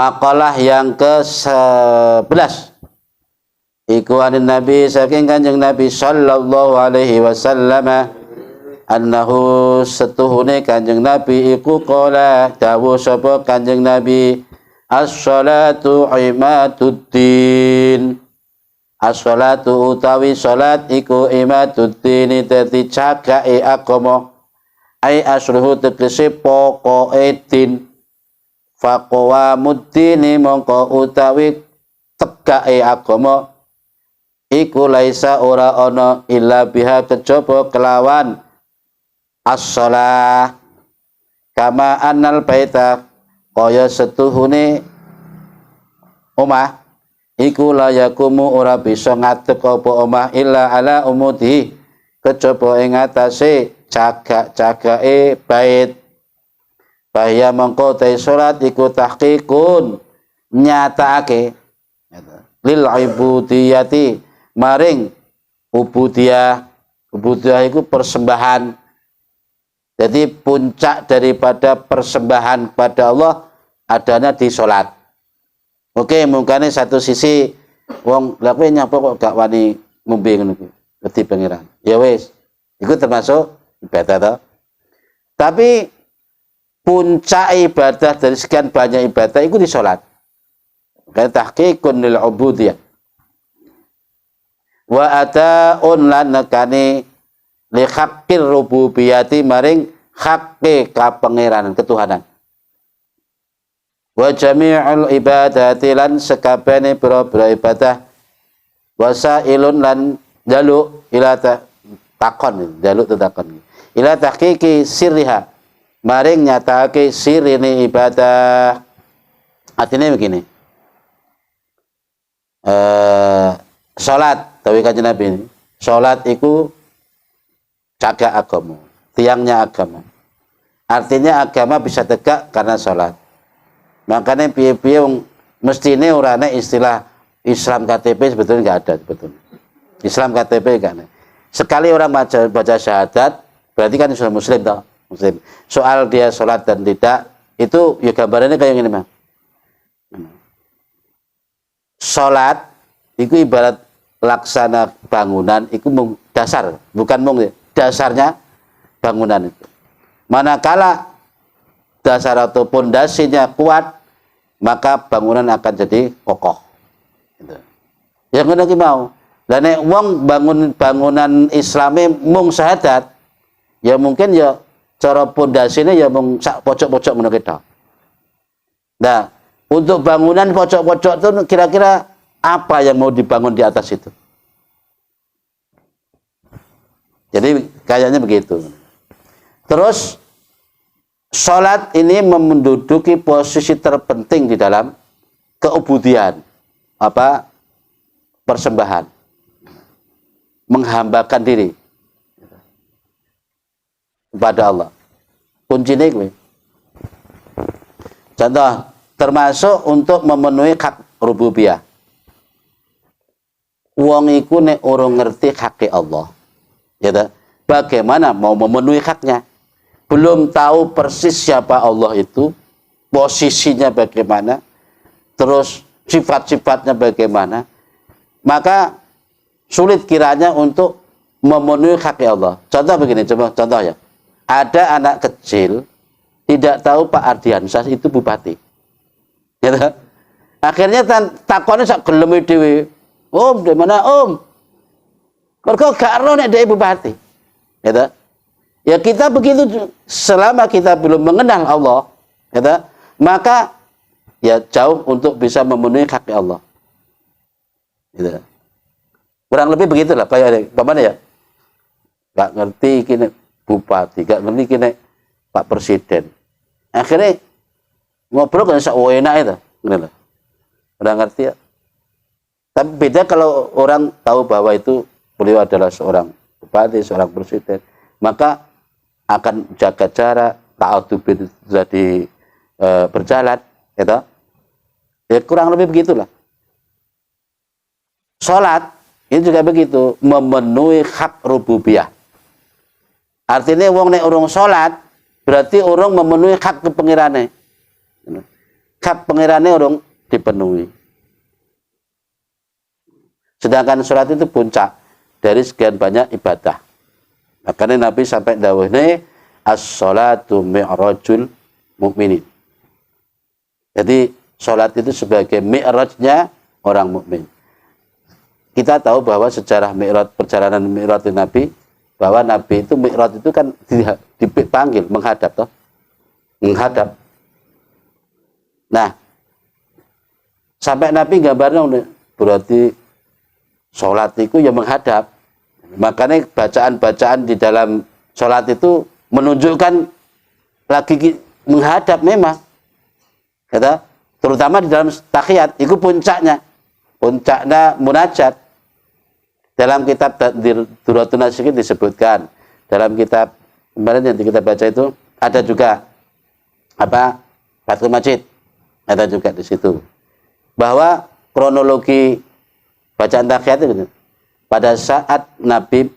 Maqalah yang ke-11 iku anin Nabi saking Kanjeng Nabi sallallahu alaihi wasallam annahu setuhune Kanjeng Nabi iku qala dawuh sapa Kanjeng Nabi as-shalatu imaduddin. As-shalatu utawi salat iku imaduddin dadi cagake agama ai asruhu tegese pokoke din faqawamuddin mongko utawi tegake agama iku laisa ora ana illa biha kejaba kelawan as-shalah kama annal baita kaya setuhune omah iku layakumu ora bisa ngadeg apa omah illa ala umudi kejaba ing atase cagak-cagake bait bahaya mengko te salat iku tahqiqun nyatakake lil ibudiyati maring ubudiyah itu persembahan. Jadi puncak daripada persembahan kepada Allah adanya di sholat. Oke, mungkin satu sisi wong lha kowe nyapa kok gak wani ngombe ngono iki wedi pangeran. Ya wis, itu termasuk ibadah toh. Tapi puncak ibadah dari sekian banyak ibadah itu di sholat. Karena tahqiqun lil ubudiyah. Wa ata'un lan nekani li haqqir rububiyati maring haqqi kapangeranan ketuhanan. Wa jami'ul ibadati lan sekabehane pira-pira ibadah wasailun lan jaluk ila takon jaluk takon ila tahqiqi sirriha maring nyatakake sirine ibadah. Artinya begini, salat dawuh Kanjeng Nabi ini, salat iku cagak agama, tiangnya agama. Artinya agama bisa tegak karena salat. Makanya piye-piye mestine ora ana istilah Islam KTP sebetulnya enggak ada sebetulnya. Islam KTP enggak ada. Sekali orang baca syahadat berarti kan sudah muslim toh, muslim. Soal dia salat dan tidak itu ya gambarannya kayak gini, Bang. Salat itu ibarat laksana bangunan itu dasar, bukan dasarnya bangunan itu. Manakala dasar atau pondasinya kuat, maka bangunan akan jadi kokoh. Gitu. Yang ngono ki mau. Lah nek wong bangun bangunan Islami mung syahadat, ya mungkin ya cara pondasine ya mung sak pojok-pojok ngono ki tok. Nah, untuk bangunan pojok-pojok itu kira-kira apa yang mau dibangun di atas itu? Jadi kayaknya begitu. Terus sholat ini menduduki posisi terpenting di dalam keubudian, persembahan, menghambakan diri kepada Allah. Kuncinya gue. Contoh, termasuk untuk memenuhi hak rububiyah. Wong iku nek urung ngerti hak Allah, ya ta? Bagaimana mau memenuhi haknya? Belum tahu persis siapa Allah itu, posisinya bagaimana, terus sifat-sifatnya bagaimana, maka sulit kiranya untuk memenuhi hak Allah. Contoh begini, contoh ya. Ada anak kecil tidak tahu Pak Ardiansah itu bupati. Ya ta? Akhirnya takonnya sak gelem dhewe. Om, di mana Om? Mergo gak ero nek dhek bupati. Ya ta? Ya kita begitu selama kita belum mengenal Allah, ya ta? Maka ya jauh untuk bisa memenuhi hak Allah. Gitu. Kurang lebih begitulah Pak mana ya? Gak ngerti kini bupati, gak ngerti kini Pak Presiden. Akhirnya ngobrol kan sak enak itu, gitu. Udah ngerti ya? Tapi beda kalau orang tahu bahwa itu beliau adalah seorang bupati, seorang presiden, maka akan jaga jarak, ta'adub jadi berjalan, gitu. Ya kurang lebih begitulah. Salat ini juga begitu, memenuhi hak rububiyah. Artinya wong nek urung salat berarti orang memenuhi hak kepengirane. hak pangerane urung dipenuhi. Sedangkan sholat itu puncak dari sekian banyak ibadah. Makanya Nabi sampai dawuhne as-sholatu mi'rajul mukminin. Jadi sholat itu sebagai mi'rajnya orang mukmin. Kita tahu bahwa sejarah mi'raj, perjalanan mi'raj Nabi, bahwa Nabi itu mi'raj itu kan dipanggil menghadap toh. Menghadap. Nah, sampai Nabi gambarnya berarti sholat itu yang menghadap. Makanya bacaan-bacaan di dalam sholat itu menunjukkan lagi menghadap memang. Kata, terutama di dalam tahiyat, itu puncaknya munajat. Dalam kitab Duratun Nasihin disebutkan, dalam kitab kemarin yang kita baca itu ada juga apa Fathul Majid, ada juga di situ bahwa kronologi bacaan tahiyat itu pada saat Nabi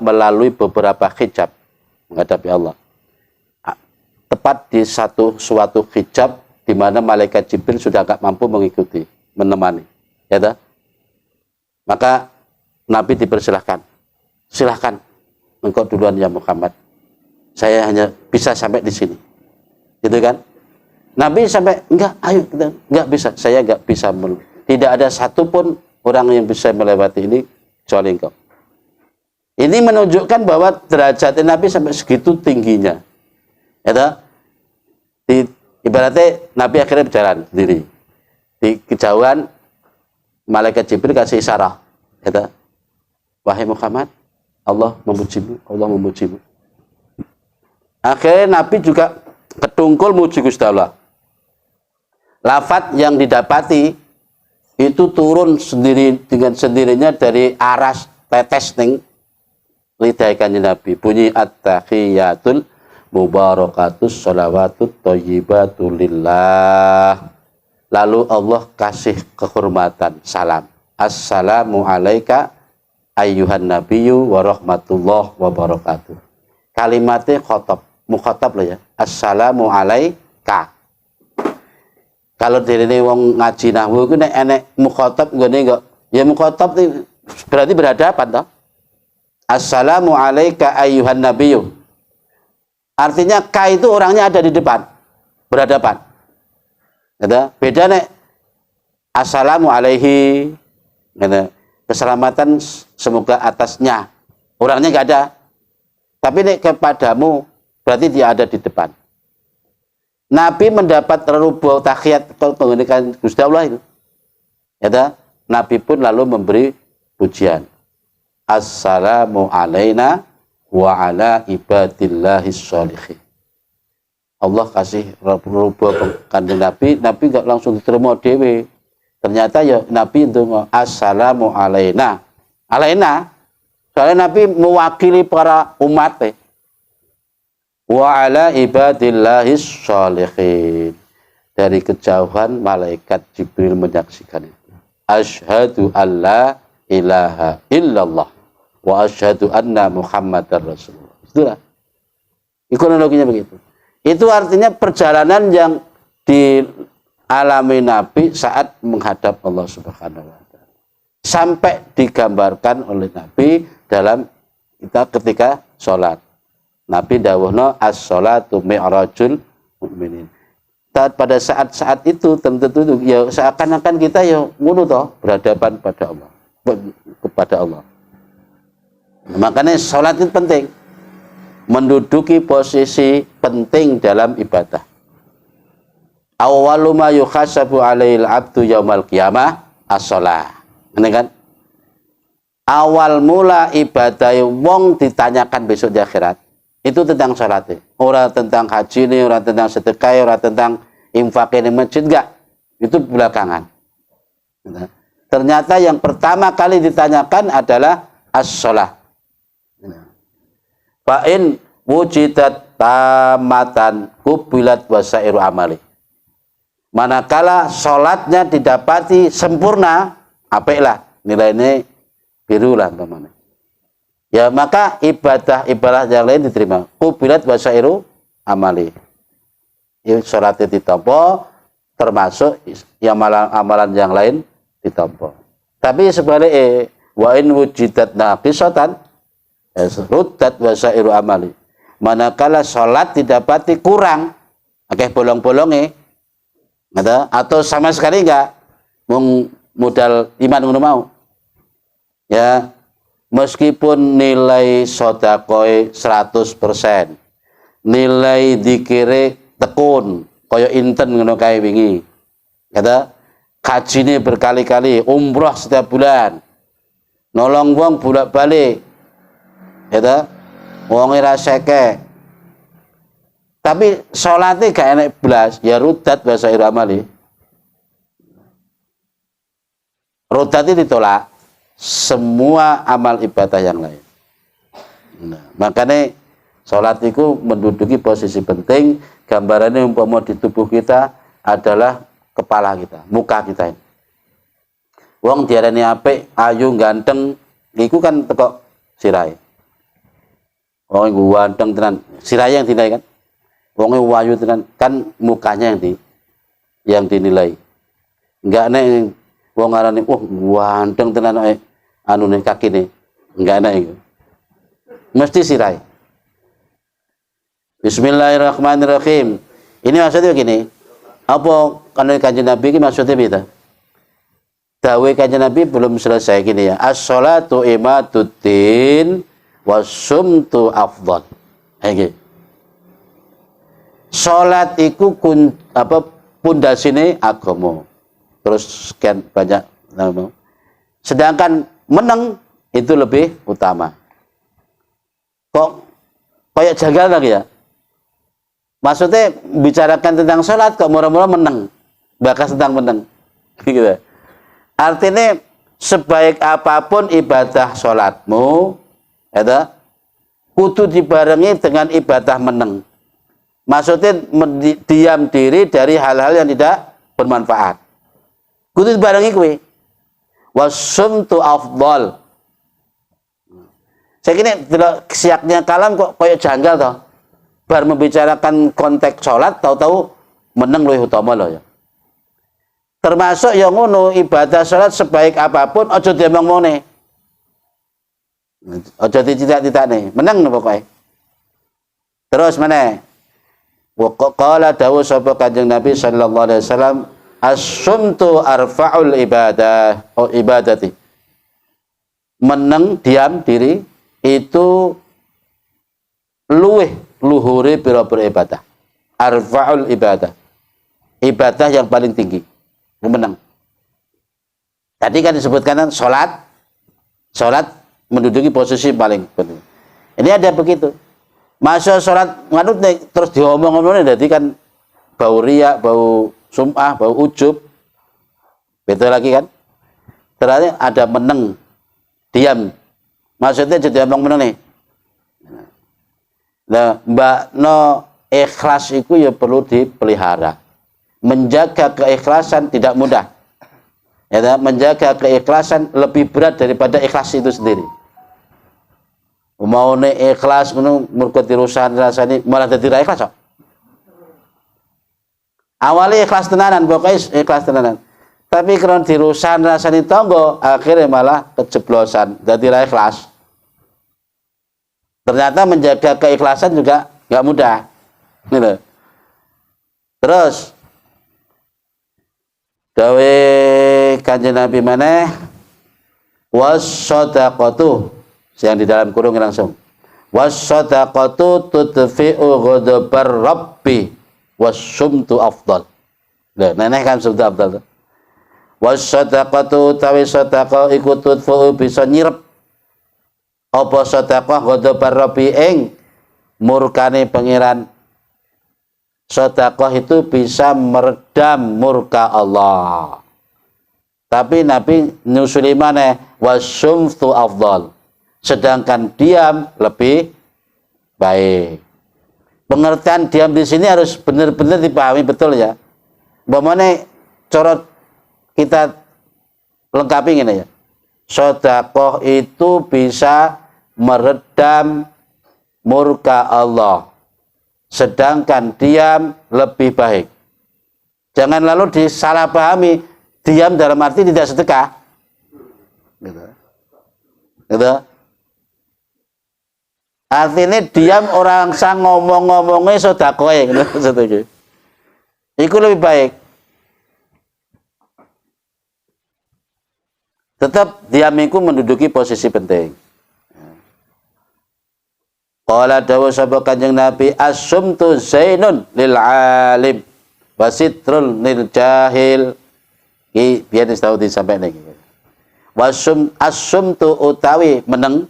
melalui beberapa hijab menghadapi Allah. Tepat di suatu hijab di mana malaikat Jibril sudah agak mampu mengikuti, menemani. Ya toh? Maka Nabi dipersilahkan. Silahkan engkau duluan ya Muhammad. Saya hanya bisa sampai di sini. Gitu kan? Nabi sampai enggak bisa. Saya enggak bisa. Tidak ada satupun orang yang bisa melewati ini kecuali engkau. Ini menunjukkan bahwa derajat Nabi sampai segitu tingginya. Ya, ibaratnya Nabi akhirnya berjalan sendiri. Di kejauhan malaikat Jibril kasih isyarat. Ya, wahai Muhammad, Allah memujimu, Allah memujimu. Akhirnya Nabi juga ketungkul muji Gusti Allah. Lafaz yang didapati itu turun sendiri dengan sendirinya dari aras tetes ning lidah kanjeng Nabi, bunyi at-tahiyatul mubarakatus sholawatut thayyibatul lillah. Lalu Allah kasih kehormatan salam, assalamu alaika ayyuhan nabiyyu wa rahmatullah wa barakatuh. Kalimatnya mukhatab lah ya, assalamu alaika. Kalau dene wong ngaji nahwu iku nek enek mukhatab nggone kok ya mukhatab berarti berhadapan toh. Assalamu alayka ayyuhan nabiyyu. Artinya ka itu orangnya ada di depan, berhadapan. Gitu? Beda nek assalamu alaihi. Gitu? Keselamatan semoga atasnya. Orangnya enggak ada. Tapi nek kepadamu berarti dia ada di depan. Nabi mendapat rubuh tahiyat menggunakan Gusti Allah itu. Ya, Nabi pun lalu memberi pujian. Assalamu alaina wa ala ibadillahis sholihin. Allah kasih rubuh kanjeng Nabi enggak langsung diterima dewe. Ternyata ya Nabi itu assalamu alaina. Alaina. Soalnya Nabi mewakili para umat wa ala ibadillahis sholihin. Dari kejauhan malaikat Jibril menyaksikan itu. Asyhadu alla ilaha illallah wa asyhadu anna Muhammadar Rasulullah. Itulah. Kronologinya begitu. Itu artinya perjalanan yang dialami Nabi saat menghadap Allah Subhanahu wa taala. Sampai digambarkan oleh Nabi dalam kita ketika sholat. Nabi dawuhna as-sholatu mi'rajul mukminin. Pada saat-saat itu tentu ya seakan-akan kita ya ngono toh berhadapan kepada Allah. Makanya sholat itu penting. Menduduki posisi penting dalam ibadah. Awwalu ma yukhasabu 'alail 'abdu yaumal qiyamah as-shalah. Ini kan awal mula ibadah wong ditanyakan besok di akhirat itu tentang sholat. Orang tentang haji ini, orang tentang sedekah, orang tentang infak di masjid enggak. Itu belakangan. Ternyata yang pertama kali ditanyakan adalah as-shalah. Fa'in wujidat tamatan kubilat wasairu amali. Manakala sholatnya didapati sempurna, apailah nilainya biru lah umpamanya. Ya maka ibadah yang lain diterima. Kubilat wasairu amali. salatnya ditampa, termasuk amalan yang lain ditampa. Tapi sebaliknya, wa in wujidat naqisatan ruddat wasairu amali. Manakala salat didapati kurang, akeh bolong-bolonge, atau sama sekali enggak, modal iman ngono mau. Ya, meskipun nilai sedekah 100%, nilai dikire tekun kaya inten ngono kae wingi. Kajine berkali-kali, umroh setiap bulan. Nolong wong bolak-balik. Wonge ra seke. Tapi salate gak enek blas, ya rudat bahasa iramali. Rudat itu ditolak semua amal ibadah yang lain. Nah, makanya salat itu menduduki posisi penting. Gambarannya umpama di tubuh kita adalah kepala kita, muka kita ini. Wong diarani apik, ayu, ganteng, iku kan teko sirahe. Wong ganteng tenan, sirahe yang dinilai kan. Wong ayu tenan, kan mukanya yang dinilai. Enggak nek wong ngarani ganteng tenan anune kakine. Enggak nek iku. Mesti sirahe. Bismillahirrahmanirrahim. Ini maksudnya begini. Apa karena Kanjeng Nabi ini maksudnya beda? Dawe Kanjeng Nabi belum selesai gini ya. As-sholatu imaduddin wasumtu afdal. Iki. Salat iku pundasine agama. Terus sekian banyak nama. Sedangkan meneng itu lebih utama. Kok kayak janggal lagi ya? Maksudnya bicarakan tentang sholat kok murah-murah menang, bakas tentang menang, gitu. Artinya sebaik apapun ibadah sholatmu, kudu dibarengi dengan ibadah menang. Maksudnya diam diri dari hal-hal yang tidak bermanfaat. Kudu dibarengi kuwi. Wasumtu afdal. Saya kira siaknya kalam kok kayak janggal toh. Bar membicarakan konteks sholat, tahu-tahu meneng luwih utama loh ya. Termasuk yang ngono ibadah sholat sebaik apapun, ojo diemong mone, ojo dicita-cita nih, meneng nih pokoknya. Terus mana? Qala dawu sapa Kanjeng Nabi sallallahu alaihi wasallam, as-sumtu arfa'ul ibadah, ibadati. Meneng diam diri itu luhuri pira-pira ibadah. Arfa'ul ibadah. Ibadah yang paling tinggi. Menang. Tadi kan disebutkan sholat menduduki posisi paling penting. Ini ada begitu. Masa sholat nganut terus diomong-omongnya, jadi kan bau riak, bau sum'ah, bau ujub. Betul lagi kan? Terakhir ada meneng, diam. Maksudnya jadi omong meneng nih. Nah, ikhlas itu ya perlu dipelihara. Menjaga keikhlasan tidak mudah. Ya, menjaga keikhlasan lebih berat daripada ikhlas itu sendiri. Mau ikhlas mergo dirusan rasane malah dadi ra ikhlas kok. Awalnya ikhlas tenanan, pokoknya ikhlas tenanan. Tapi karena dirusan rasane tangga, akhirnya malah kejeblosan, dadi ra ikhlas. Ternyata menjaga keikhlasan juga nggak mudah. Gitu. Terus dawe Kanjeng Nabi maneh was-shadaqatu, yang di dalam kurung langsung. Was-shadaqatu tudfi'u ghadabar rabbi was-sumtu afdal. Lah neneh kan sumtu afdal. Was-shadaqatu tawi shadaqah iku tudfi'u bisa nyirep apa sedekah ghadabar rabbi ing murkane pangeran. Sedekah itu bisa meredam murka Allah. Tapi Nabi nyusuli maneh wasumtu afdal. Sedangkan diam lebih baik. Pengertian diam di sini harus benar-benar dipahami betul ya. Bagaimana cara kita lengkapi ini ya. Sedekah itu bisa meredam murka Allah. sedangkan diam lebih baik. Jangan lalu disalahpahami diam dalam arti tidak sedekah. Gitu. Artinya diam orang sang ngomong-ngomongnya sedekah gitu. Itu lebih baik. Tetap diam itu menduduki posisi penting. Qala dawu sapa Kanjeng Nabi as-sumtu zainun lil alim wasitrul lil jahil. Iki biyen wis tau disampaikan iki. Wasum as-sumtu utawi meneng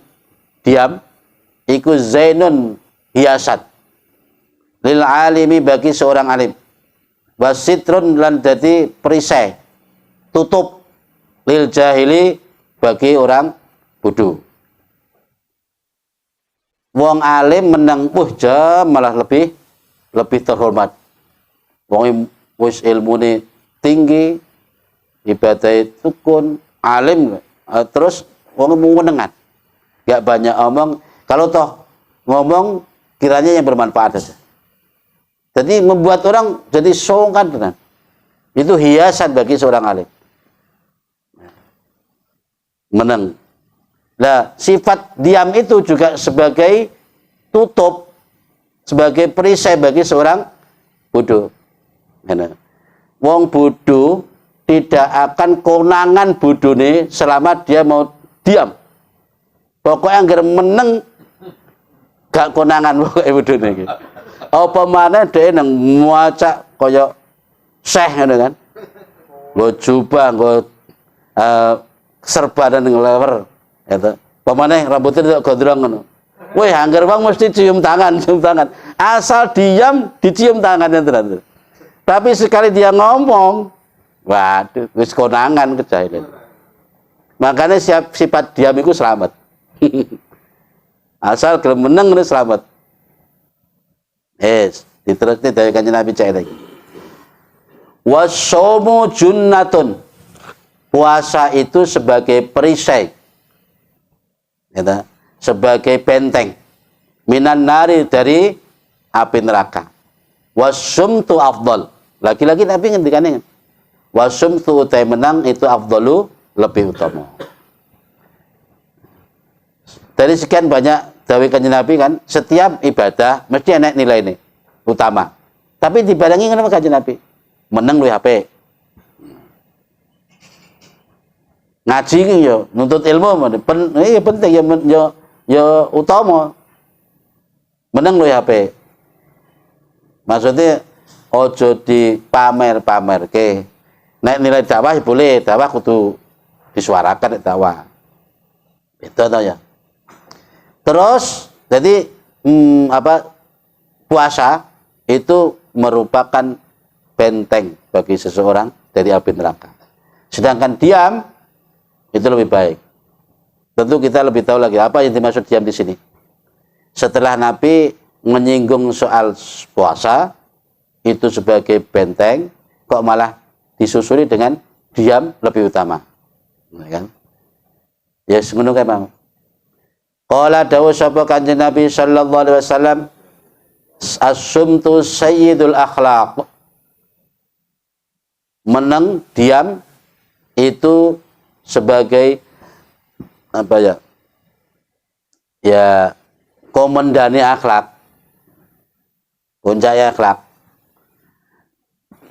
diam iku zainun hiasan lil alimi bagi seorang alim. Wasitrun lan dadi perisai tutup lil jahili bagi orang bodoh. Wong alim menang jam malah lebih terhormat. Wong wis ilmune tinggi, ibadah tukun, alim terus wong menengan. Gak banyak omong, kalau toh ngomong kiranya yang bermanfaat saja. Jadi membuat orang jadi songkan dengan. Itu hiasan bagi seorang alim. Menang. Nah, sifat diam itu juga sebagai tutup, sebagai perisai bagi seorang bodoh. Wong bodoh tidak akan konangan bodoh nih selama dia mau diam. Pokoknya anggar meneng gak konangan pokoknya bodoh nih. Apa mana dia nang muacak koyok syekh kan? Go jubah, go serba dan lewer. Itu pemane rambutnya tidak gondrong ngono. Wih, anggar bang mesti cium tangan. Asal diam dicium tangannya terus. Tapi sekali dia ngomong, waduh, wis konangan kejahilan. Makanya sifat diam itu selamat. Asal gelem meneng ini selamat. Diterusnya dari Kanjeng Nabi cek lagi. Wasomu junnatun. Puasa itu sebagai perisai. Sebagai benteng minan nari dari api neraka. Wasumtu afdal. Lagi-lagi Nabi ngendikannya. Wasumtu utai menang itu afdalu lebih utama. Dari sekian banyak dawuh Kanjeng Nabi kan, setiap ibadah mesti enak nilai ini utama. Tapi dibarengi kenapa Kanjeng Nabi? Menang luwih apik. Ngaji ki yo nuntut ilmu penting ya utama. Meneng luwih apik. Maksudnya ojo dipamer-pamerke. Nek nilai dakwah boleh, dakwah kudu disuarakan dakwah. Itu tau ya. Terus jadi puasa itu merupakan benteng bagi seseorang dari api neraka. Sedangkan diam itu lebih baik. Tentu kita lebih tahu lagi apa yang dimaksud diam di sini. Setelah Nabi menyinggung soal puasa itu sebagai benteng, kok malah disusuri dengan diam lebih utama. Kan? Ya ngono kae, Bang. Qala dawu sapa Kanjeng Nabi sallallahu alaihi wasallam, as-sumtu sayyidul akhlaq. Meneng diam itu sebagai apa ya? Ya komandane akhlak. Puncak akhlak.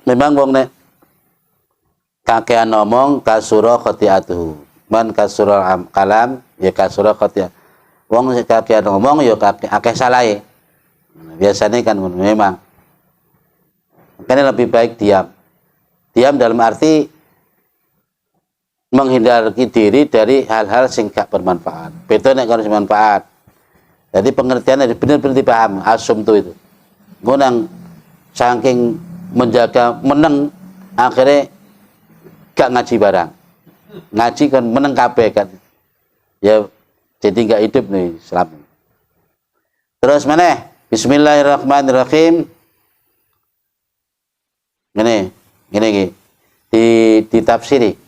Memang wong nek kakean ngomong kasura khati'atuhu. Man kasura kalam ya kasura khati'ah. Wong kakean ngomong ya akeh salahe. Biasanya kan memang. Makanya lebih baik diam. Diam dalam arti menghindari diri dari hal-hal sing gak bermanfaat. Betul nek harus bermanfaat. Jadi pengertiannya benar-benar dipaham asum itu. Gunang saking menjaga meneng akhirnya gak ngaji barang. Ngaji kan meneng kabeh kan. Ya jadi gak hidup nih Islam. Terus mana? Bismillahirrahmanirrahim. Gini. Ditafsiri.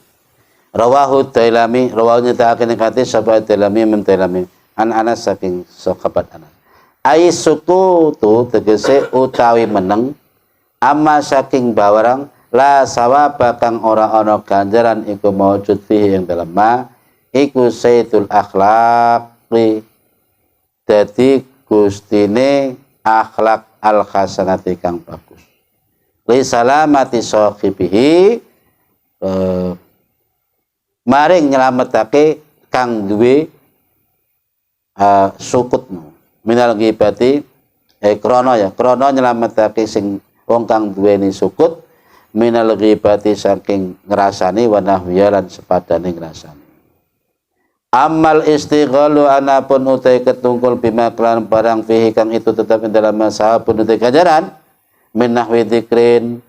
Rawahu Dailami, rawahu nyata'akin hadis sahabat Dailami min Dailami. An Anas saking sahabat Anas. ai sukutu tegese utawi meneng amma saking bawarang la sawaba kang ora ana ganjaran iku maujud fihi ing dalem ma iku sayyidul akhlaqi dadi gustine akhlak al hasanati kang bagus li salamati sahibihi maring nyelametake kang duwe sukutmu minal ghibati krana nyelametake sing wong kang duweni sukut minal ghibati saking ngrasani wa nahwiya lan sepadane ngrasani. Amal istighalu anapun utai ketungkul bima kelan barang fihi kang itu tetap dalam masa pun utai ganjaran min nahwi dzikrin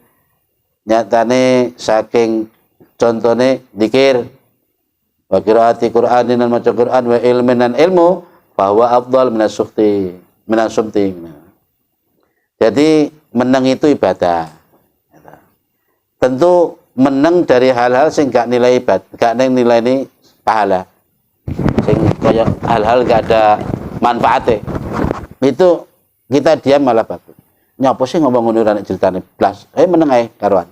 nyatane saking contone dzikir wa qiraati Qur'anin dan maca Qur'an wa ilmin dan ilmu bahwa afdal minasukti. Jadi menang itu ibadah. Tentu menang dari hal-hal sing gak nilai ibadah, gak nilai ini pahala. Sing kaya hal-hal gak ada manfaatnya. Itu kita diam malah bagus. Nyapa sih ngomong ngono nek ceritane blas. Meneng ae karuan.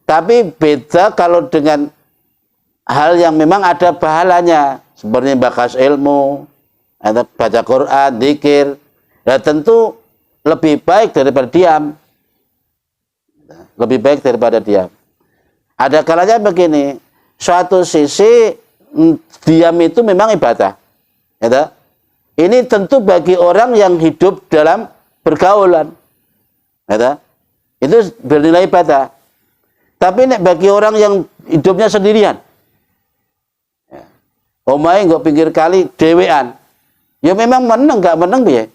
Tapi beda kalau dengan hal yang memang ada pahalanya, seperti bakas ilmu, atau baca Quran, dzikir. Ya tentu lebih baik daripada diam. Lebih baik daripada diam. Ada kalanya begini, suatu sisi diam itu memang ibadah. Ya, ini tentu bagi orang yang hidup dalam pergaulan. Ya, itu bernilai ibadah. Tapi bagi orang yang hidupnya sendirian, omahe nggak pinggir kali dewean, ya memang menang nggak menang ya.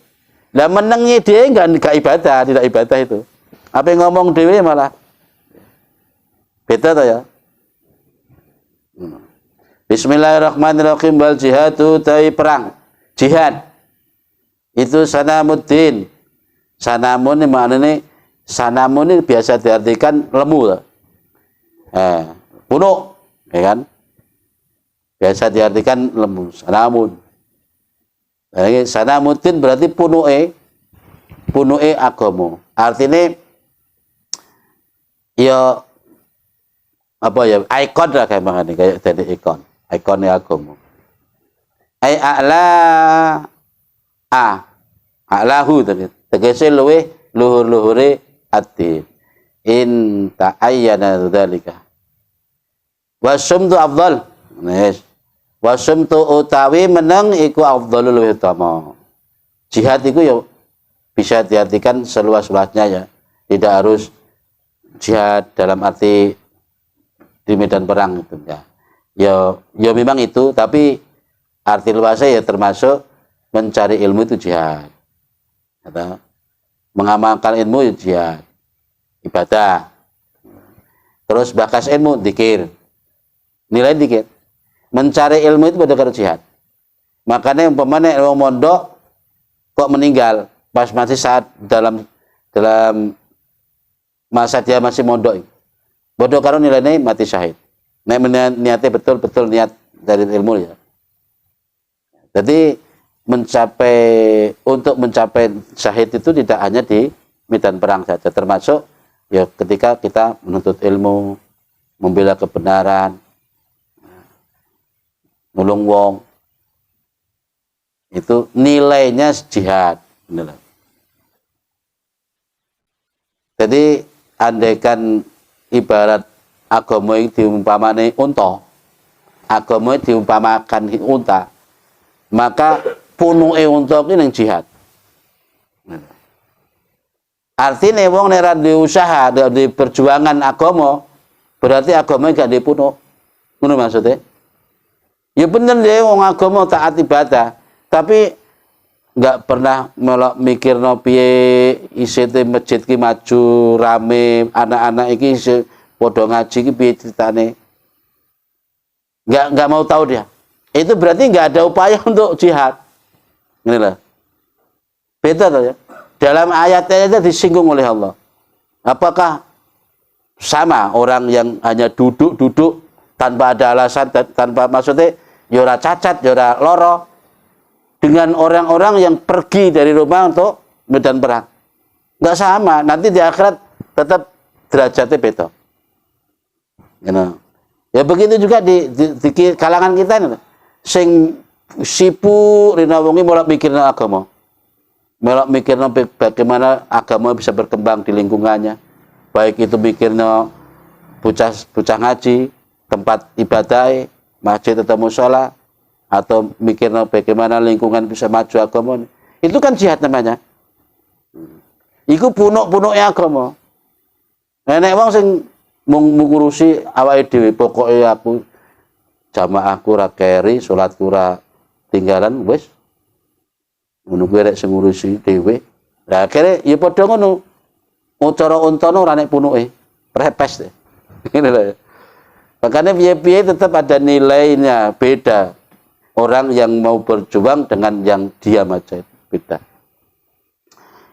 Lah menangnya dia nggak ibadah, tidak ibadah itu. Apa yang ngomong dewe malah beda tuh ya. Bismillahirrahmanirrahim. Wal jihadu tawi perang, jihad itu sanamuddin. Sanamun ini maknanya sanamun ini biasa diartikan lemu, punuk, ya kan? Biasa diartikan lemu, sanamun. Sanamuddin berarti punuke agama. Artinya ya apa ya, ikon lah kayak mangane, kayak jadi ikonnya agama. Ai a'lahu tadi tegese luweh luhur-luhure ati in ta'ayyana dzalika wasumtu afdal. Nes wasumtu utawi menang iku afdalul utama. Jihad itu ya bisa diartikan seluas-luasnya ya, tidak harus jihad dalam arti di medan perang itu ya. Ya memang itu, tapi arti luasnya ya termasuk mencari ilmu itu jihad. Atau mengamalkan ilmu itu jihad, ibadah. Terus bakas ilmu dzikir. Nilai dzikir. Mencari ilmu itu pada karo jihad. Makanya umpamanya orang mondok kok meninggal pas masih saat dalam masa dia masih mondok. Bodoh karo nilainya mati syahid. Niatnya betul-betul niat dari ilmu ya. Jadi untuk mencapai syahid itu tidak hanya di medan perang saja, termasuk ya ketika kita menuntut ilmu, membela kebenaran, nulung wong, itu nilainya jihad. Jadi andaikan ibarat agama yang diumpamane unta, agama diumpamakan unta, maka punuke unta ki ning jihad. Artinya wong nek ra usaha di perjuangan agama, berarti agama gak dipunuk. Ngono maksudnya? Ya bener deh wong agama taat ibadah, tapi nggak pernah melok mikir no piye isite masjid ki maju rame, anak-anak iki padha ngaji ki piye ceritane. Nggak mau tahu dia. Itu berarti nggak ada upaya untuk jihad. Ini lah. Beda tuh ya. Dalam ayatnya aja disinggung oleh Allah. Apakah sama orang yang hanya duduk-duduk tanpa ada alasan, tanpa maksudnya yora cacat, yora loro, dengan orang-orang yang pergi dari rumah untuk medan perang. Nggak sama. Nanti di akhirat tetap derajatnya beda. You know. Ya begitu juga di kalangan kita nih. Sing sibuk rina wongi melok mikirna agama. Melok mikirna bagaimana agama bisa berkembang di lingkungannya. Baik itu mikirna bocah ngaji, tempat ibadah, masjid atau mushola, atau mikirna bagaimana lingkungan bisa maju agama. Itu kan jihad namanya. Iku punuk-punuknya agama. Nek wong sing mung ngurusi awake dhewe, pokoke aku jamaahku ra keri, salatku ra tinggalan, wis. Ngono kuwi rek sing ngurusi dhewe. Lah akhire ya padha ngono. Cara untana ora nek punuke, repes deh. Ngene lho. Makanya piye-piye tetap ada nilainya, beda. Orang yang mau berjuang dengan yang diam aja beda.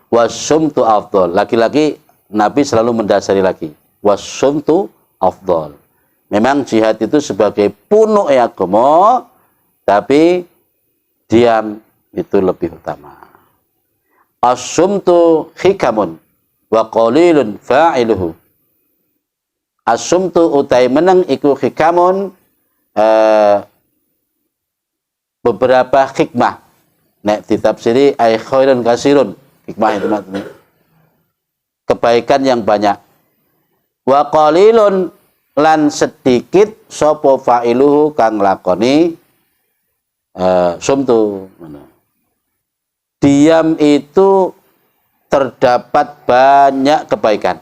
Wasumtu afdol. Laki-laki Nabi selalu mendasari lagi. Wasumtu afdol. Memang jihad itu sebagai punuk agama, tapi diam itu lebih utama. Asumtu hikamun wa qalilun fa'iluhu. Asumtu utai meneng iku hikamun, beberapa hikmah. Nek ditafsiri ay khairun kasirun. Hikmah itu maksudnya kebaikan yang banyak. Wa qalilun lan sedikit sapa fa'iluhu kang lakoni sumtu. Diam itu terdapat banyak kebaikan,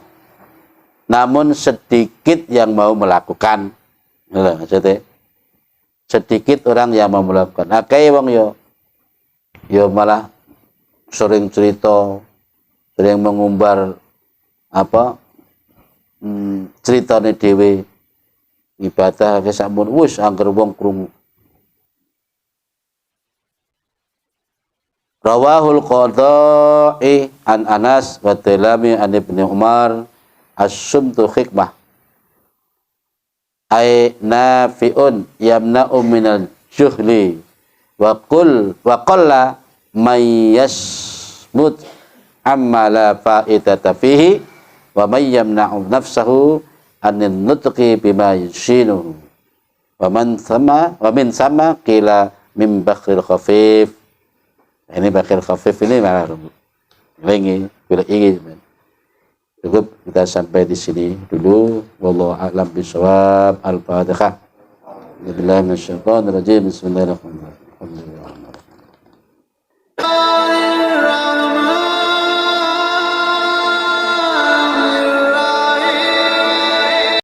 namun sedikit yang mau melakukan. Maksudnya sedikit orang yang mau melakukan. Akeh wong yo malah sering cerita, sering mengumbar ceritane dhewe ibadah ke sampun wis angger wong krungu. Rawahul Qadha'i an Anas wa Tilami an Ibnu Umar as-sumtu hikmah ay nafi'un yamna'u minal juhli wa qalla may yasmut amma la fa'idata fihi wa may yamna'u nafsahu anin nutqi bima yushinuhu wa min sama qila min bakhil khafif. Ini bakhil khafif ini malah ini cukup kita sampai di sini dulu. Wallahu a'lam bishawab. Al-Fatihah. Bismillahirrahmanirrahim. Bismillahirrahmanirrahim.